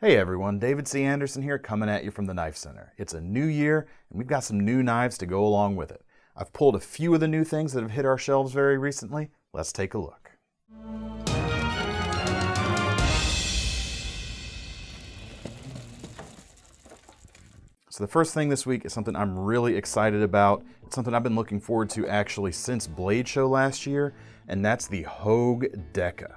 Hey everyone, David C. Anderson here coming at you from the Knife Center. It's a new year and we've got some new knives to go along with it. I've pulled a few of the new things that have hit our shelves very recently. Let's take a look. So the first thing this week is something I'm really excited about. It's something I've been looking forward to actually since Blade Show last year, and that's the Hogue Deca.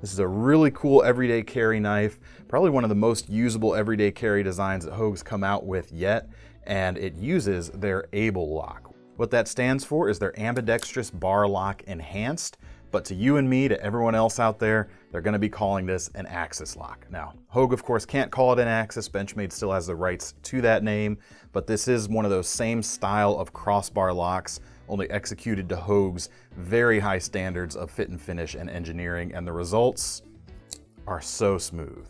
This is a really cool everyday carry knife, probably one of the most usable everyday carry designs that Hogue's come out with yet, and it uses their Able lock. What that stands for is their ambidextrous bar lock enhanced, but to you and me, to everyone else out there, they're going to be calling this an axis lock. Now, Hogue, of course, can't call it an axis. Benchmade still has the rights to that name, but this is one of those same style of crossbar locks, only executed to Hogue's very high standards of fit and finish and engineering, and the results are so smooth.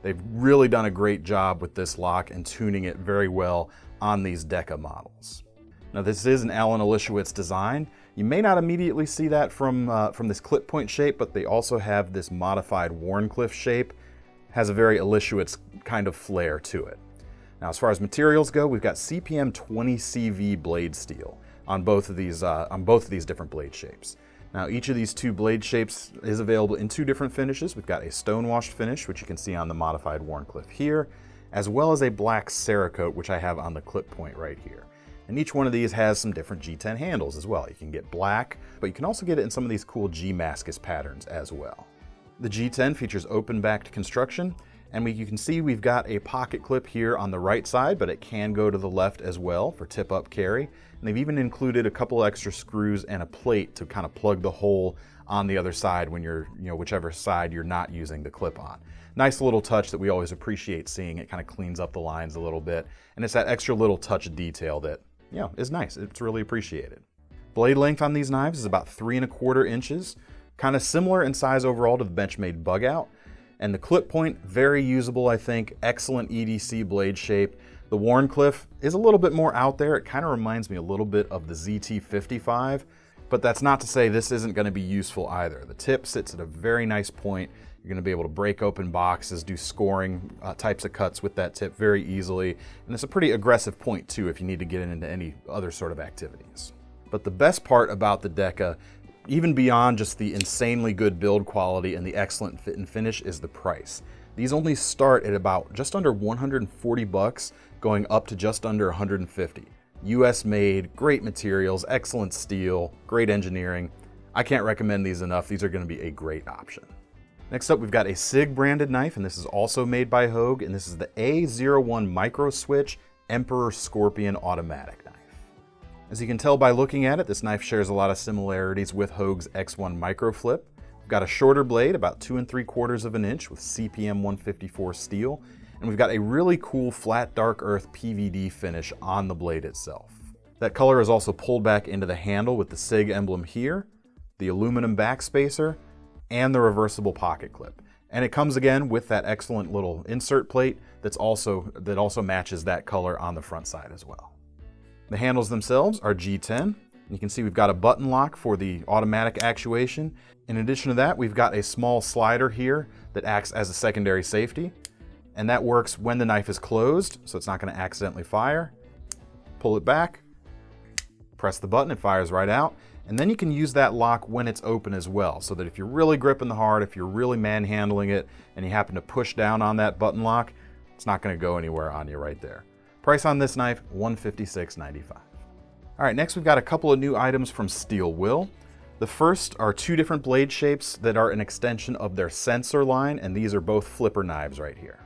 They've really done a great job with this lock and tuning it very well on these Deca models. Now, this is an Alan Olishewicz design. You may not immediately see that from this clip point shape, but they also have this modified Wharncliffe shape. Has a very Olishewicz kind of flair to it. Now, as far as materials go, we've got CPM 20CV blade steel on both of these different blade shapes. Now, each of these two blade shapes is available in two different finishes. We've got a stonewashed finish, which you can see on the modified Wharncliffe here, as well as a black Cerakote, which I have on the clip point right here. And each one of these has some different G10 handles as well. You can get black, but you can also get it in some of these cool G-Mascus patterns as well. The G10 features open-backed construction, and you can see we've got a pocket clip here on the right side, but it can go to the left as well for tip-up carry. And they've even included a couple extra screws and a plate to kind of plug the hole on the other side when you're, whichever side you're not using the clip on. Nice little touch that we always appreciate seeing. It kind of cleans up the lines a little bit, and it's that extra little touch of detail that, is nice. It's really appreciated. Blade length on these knives is about 3¼ inches, kind of similar in size overall to the Benchmade Bug Out. And the clip point, very usable, I think. Excellent EDC blade shape. The Wharncliffe is a little bit more out there. It kind of reminds me a little bit of the ZT55, but that's not to say this isn't going to be useful either. The tip sits at a very nice point. You're going to be able to break open boxes, do scoring types of cuts with that tip very easily. And it's a pretty aggressive point too if you need to get into any other sort of activities. But the best part about the Deca, even beyond just the insanely good build quality and the excellent fit and finish, is the price. These only start at about just under 140 bucks, going up to just under 150. US made, great materials, excellent steel, great engineering. I can't recommend these enough. These are going to be a great option. Next up, we've got a Sig branded knife, and this is also made by Hogue, and this is the A01 Micro Switch Emperor Scorpion automatic knife. As you can tell by looking at it, this knife shares a lot of similarities with Hogue's X1 Micro Flip. We've got a shorter blade, about 2¾ of an inch with CPM 154 steel, and we've got a really cool flat dark earth PVD finish on the blade itself. That color is also pulled back into the handle with the Sig emblem here, the aluminum back spacer, and the reversible pocket clip. And it comes again with that excellent little insert plate that also matches that color on the front side as well. The handles themselves are G10. You can see we've got a button lock for the automatic actuation. In addition to that, we've got a small slider here that acts as a secondary safety. And that works when the knife is closed, so it's not going to accidentally fire. Pull it back, press the button, it fires right out. And then you can use that lock when it's open as well, so that if you're really gripping the hard, if you're really manhandling it, and you happen to push down on that button lock, it's not going to go anywhere on you right there. Price on this knife, $156.95. All right, next we've got a couple of new items from Steel Will. The first are two different blade shapes that are an extension of their sensor line, and these are both flipper knives right here.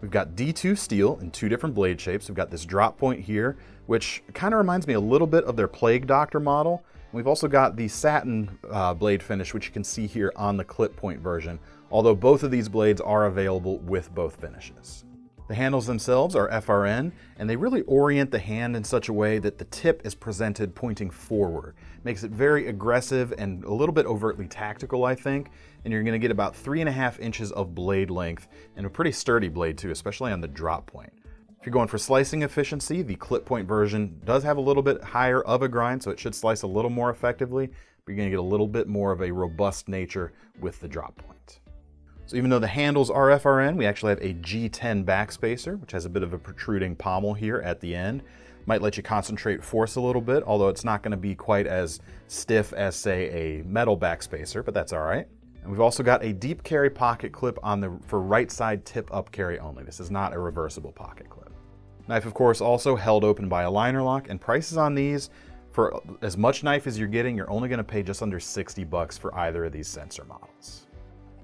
We've got D2 steel in two different blade shapes. We've got this drop point here, which kind of reminds me a little bit of their Plague Doctor model. We've also got the satin blade finish, which you can see here on the clip point version, although both of these blades are available with both finishes. The handles themselves are FRN, and they really orient the hand in such a way that the tip is presented pointing forward. Makes it very aggressive and a little bit overtly tactical, I think, and you're going to get about 3½ inches of blade length, and a pretty sturdy blade too, especially on the drop point. If you're going for slicing efficiency, the clip point version does have a little bit higher of a grind, so it should slice a little more effectively, but you're going to get a little bit more of a robust nature with the drop point. So even though the handles are FRN, we actually have a G10 backspacer, which has a bit of a protruding pommel here at the end. Might let you concentrate force a little bit, although it's not going to be quite as stiff as, say, a metal backspacer, but that's all right. And we've also got a deep carry pocket clip for right side tip up carry only. This is not a reversible pocket clip. Knife, of course, also held open by a liner lock, and prices on these, for as much knife as you're getting, you're only going to pay just under $60 for either of these sensor models.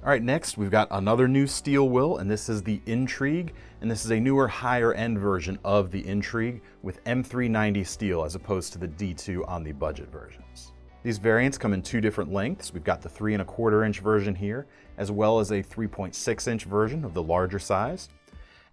All right, next we've got another new steel will, and this is the Intrigue, and this is a newer, higher end version of the Intrigue with M390 steel as opposed to the D2 on the budget versions. These variants come in two different lengths. We've got the 3¼ inch version here, as well as a 3.6 inch version of the larger size.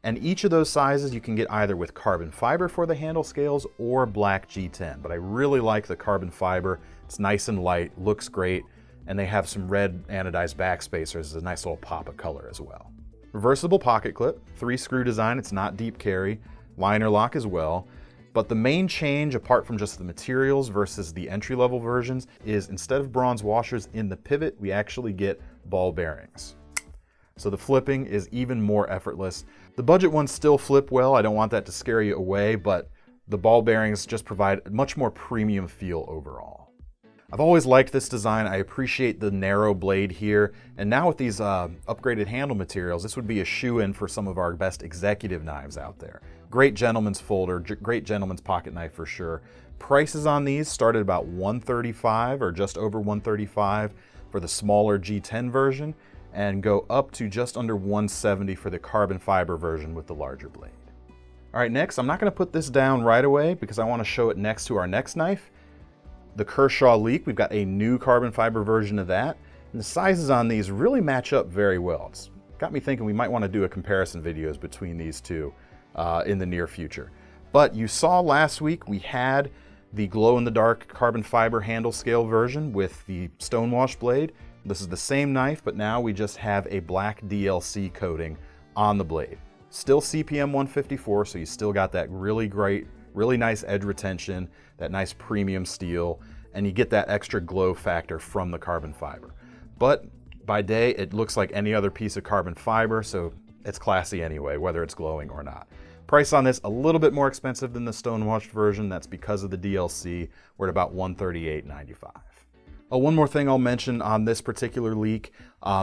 And each of those sizes you can get either with carbon fiber for the handle scales or black G10, but I really like the carbon fiber. It's nice and light, looks great, and they have some red anodized backspacers, a nice little pop of color as well. Reversible pocket clip, 3-screw design, it's not deep carry, liner lock as well, but the main change, apart from just the materials versus the entry-level versions, is instead of bronze washers in the pivot, we actually get ball bearings. So the flipping is even more effortless. The budget ones still flip well, I don't want that to scare you away, but the ball bearings just provide a much more premium feel overall. I've always liked this design. I appreciate the narrow blade here, and now with these upgraded handle materials, this would be a shoe-in for some of our best executive knives out there. Great gentleman's folder, great gentleman's pocket knife for sure. Prices on these start at about $135 or just over $135 for the smaller G10 version, and go up to just under $170 for the carbon fiber version with the larger blade. All right, next, I'm not going to put this down right away because I want to show it next to our next knife. The Kershaw Leak, we've got a new carbon fiber version of that, and the sizes on these really match up very well. It's got me thinking we might want to do a comparison videos between these two in the near future. But you saw last week we had the glow-in-the-dark carbon fiber handle scale version with the stonewash blade. This is the same knife, but now we just have a black DLC coating on the blade. Still CPM 154, so you still got that really great, really nice edge retention, that nice premium steel, and you get that extra glow factor from the carbon fiber. But by day, it looks like any other piece of carbon fiber, so it's classy anyway, whether it's glowing or not. Price on this, a little bit more expensive than the stonewashed version. That's because of the DLC. We're at about $138.95. Oh, one more thing I'll mention on this particular leak.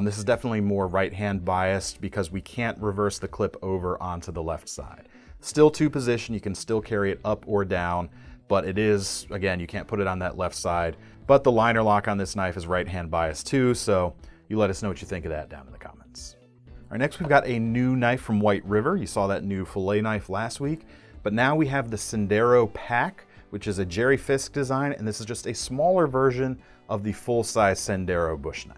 This is definitely more right-hand biased because we can't reverse the clip over onto the left side. Still two position, you can still carry it up or down, but it is, again, you can't put it on that left side. But the liner lock on this knife is right-hand biased too, so you let us know what you think of that down in the comments. All right, next we've got a new knife from White River. You saw that new fillet knife last week, but now we have the Sendero Pack, which is a Jerry Fisk design, and this is just a smaller version of the full-size Sendero bush knife.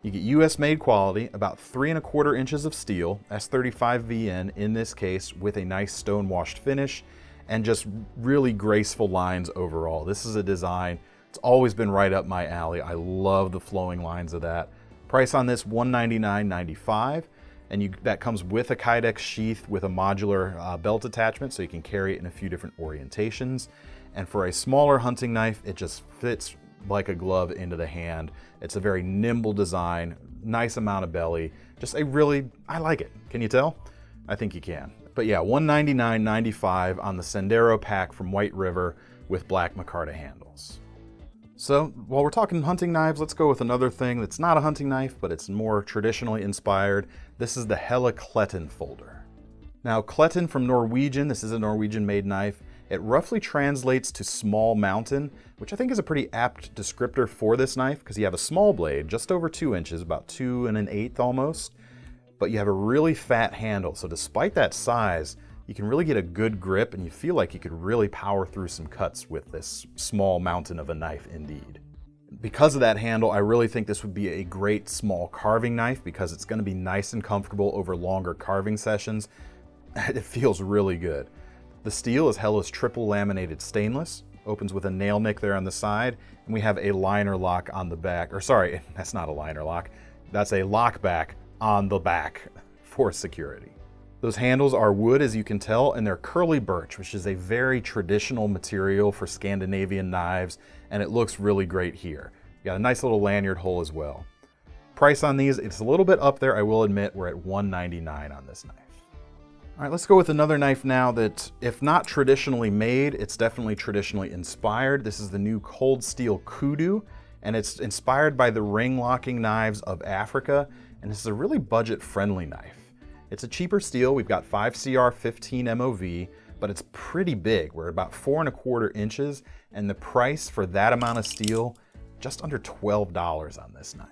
You get US-made quality, about 3¼ inches of steel, S35VN in this case, with a nice stone-washed finish, and just really graceful lines overall. This is a design, it's always been right up my alley. I love the flowing lines of that. Price on this, $199.95, and that comes with a Kydex sheath with a modular belt attachment, so you can carry it in a few different orientations. And for a smaller hunting knife, it just fits like a glove into the hand. It's a very nimble design, nice amount of belly, just I like it. Can you tell? I think you can. But yeah, $199.95 on the Sendero Pack from White River with black micarta handles. So while we're talking hunting knives, let's go with another thing that's not a hunting knife, but it's more traditionally inspired. This is the Hella Clutton folder. Now Clutton from Norwegian, this is a Norwegian made knife. It roughly translates to small mountain, which I think is a pretty apt descriptor for this knife because you have a small blade, just over 2 inches, about 2 1/8 almost, but you have a really fat handle. So despite that size, you can really get a good grip and you feel like you could really power through some cuts with this small mountain of a knife indeed. Because of that handle, I really think this would be a great small carving knife because it's going to be nice and comfortable over longer carving sessions. It feels really good. The steel is Hella's triple laminated stainless, opens with a nail nick there on the side, and we have a liner lock on the back, or sorry, that's not a liner lock, that's a lock back on the back for security. Those handles are wood, as you can tell, and they're curly birch, which is a very traditional material for Scandinavian knives, and it looks really great here. You got a nice little lanyard hole as well. price on these, it's a little bit up there, I will admit. We're at $199 on this knife. All right, let's go with another knife now that, if not traditionally made, it's definitely traditionally inspired. This is the new cold steel Kudu, and it's inspired by the ring locking knives of Africa, and this is a really budget-friendly knife. It's a cheaper steel. We've got 5CR 15 MOV, but it's pretty big. We're about 4¼ inches, and the price for that amount of steel, just under $12 on this knife.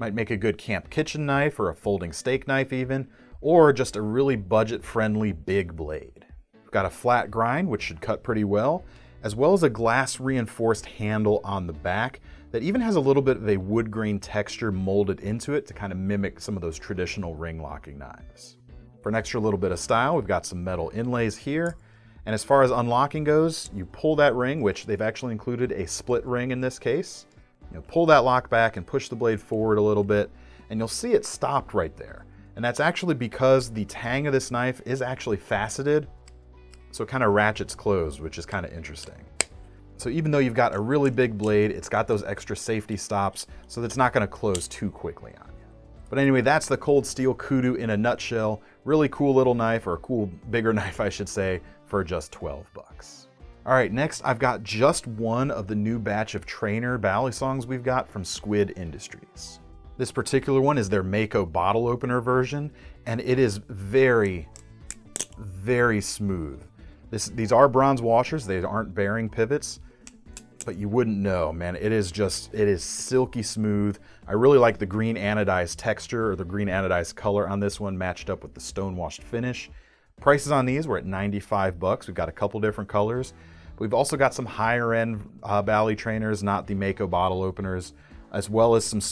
Might make a good camp kitchen knife or a folding steak knife even, or just a really budget-friendly big blade. We've got a flat grind, which should cut pretty well as a glass-reinforced handle on the back that even has a little bit of a wood grain texture molded into it to kind of mimic some of those traditional ring locking knives. For an extra little bit of style, we've got some metal inlays here. And as far as unlocking goes, you pull that ring, which they've actually included a split ring in this case. Pull that lock back and push the blade forward a little bit, and you'll see it stopped right there. And that's actually because the tang of this knife is actually faceted, so it kind of ratchets closed, which is kind of interesting. So even though you've got a really big blade, it's got those extra safety stops, so that it's not going to close too quickly on you. But anyway, that's the cold steel Kudu in a nutshell. Really cool little knife, or a cool bigger knife, I should say, for just 12 bucks. All right, next I've got just one of the new batch of trainer balisongs we've got from Squid Industries. This particular one is their Mako bottle opener version, and it is very, very smooth. These are bronze washers, they aren't bearing pivots, but you wouldn't know, man. It is silky smooth. I really like the green anodized texture, or the green anodized color on this one, matched up with the stone washed finish. Prices on these were at 95 bucks. We've got a couple different colors. We've also got some higher end Bally trainers, not the Mako bottle openers, as well as some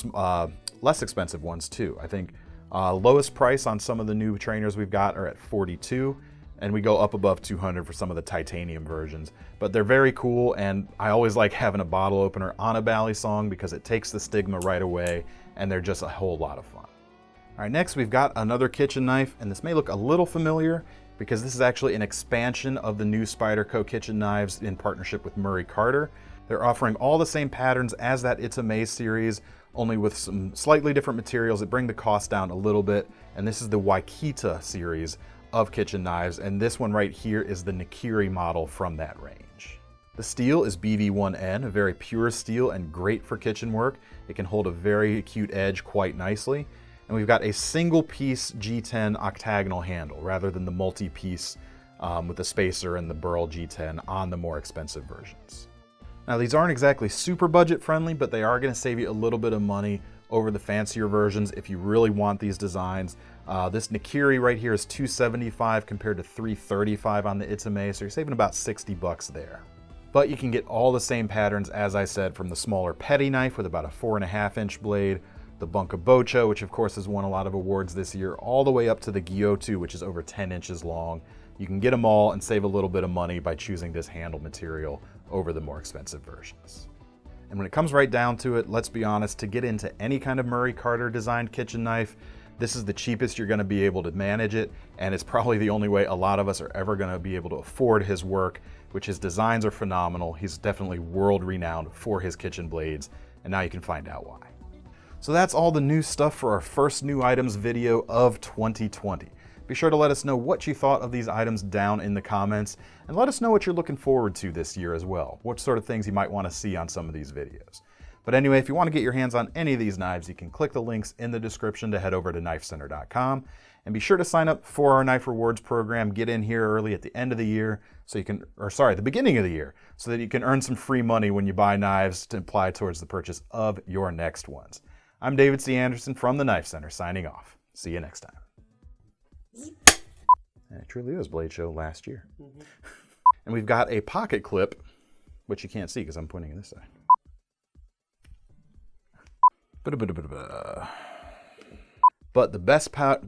less expensive ones too. I think lowest price on some of the new trainers we've got are at 42, and we go up above 200 for some of the titanium versions. But they're very cool, and I always like having a bottle opener on a balisong because it takes the stigma right away, and they're just a whole lot of fun. All right, next we've got another kitchen knife, and this may look a little familiar because this is actually an expansion of the new Spyderco kitchen knives in partnership with Murray Carter. They're offering all the same patterns as that It's a Maze series, only with some slightly different materials that bring the cost down a little bit. And this is the Wakita series of kitchen knives, and this one right here is the Nikiri model from that range. The steel is BV1N, a very pure steel and great for kitchen work. It can hold a very acute edge quite nicely. And we've got a single piece G10 octagonal handle rather than the multi-piece with the spacer and the burl G10 on the more expensive versions. Now these aren't exactly super budget friendly, but they are going to save you a little bit of money over the fancier versions if you really want these designs. This Nikiri right here is $275 compared to $335 on the It's a Maze, so you're saving about 60 bucks there. But you can get all the same patterns, as I said, from the smaller petty knife with about a 4.5 inch blade, the Bunkabocho, which of course has won a lot of awards this year, all the way up to the Gyotu, which is over 10 inches long. You can get them all and save a little bit of money by choosing this handle material over the more expensive versions. And when it comes right down to it, let's be honest, to get into any kind of Murray Carter designed kitchen knife, this is the cheapest you're going to be able to manage it, and it's probably the only way a lot of us are ever going to be able to afford his work, which his designs are phenomenal. He's definitely world renowned for his kitchen blades, and now you can find out why. So that's all the new stuff for our first new items video of 2020. Be sure to let us know what you thought of these items down in the comments, and let us know what you're looking forward to this year as well. What sort of things you might want to see on some of these videos. But anyway, if you want to get your hands on any of these knives, you can click the links in the description to head over to KnifeCenter.com. And be sure to sign up for our Knife Rewards program. Get in here early at the end of the year, so you can, the beginning of the year, so that you can earn some free money when you buy knives to apply towards the purchase of your next ones. I'm David C. Anderson from the Knife Center, signing off. See you next time. And it truly was Blade Show last year. And we've got a pocket clip, which you can't see because I'm pointing at this side. But the best part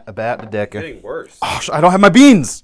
about the Deca. Getting worse. Oh, I don't have my beans!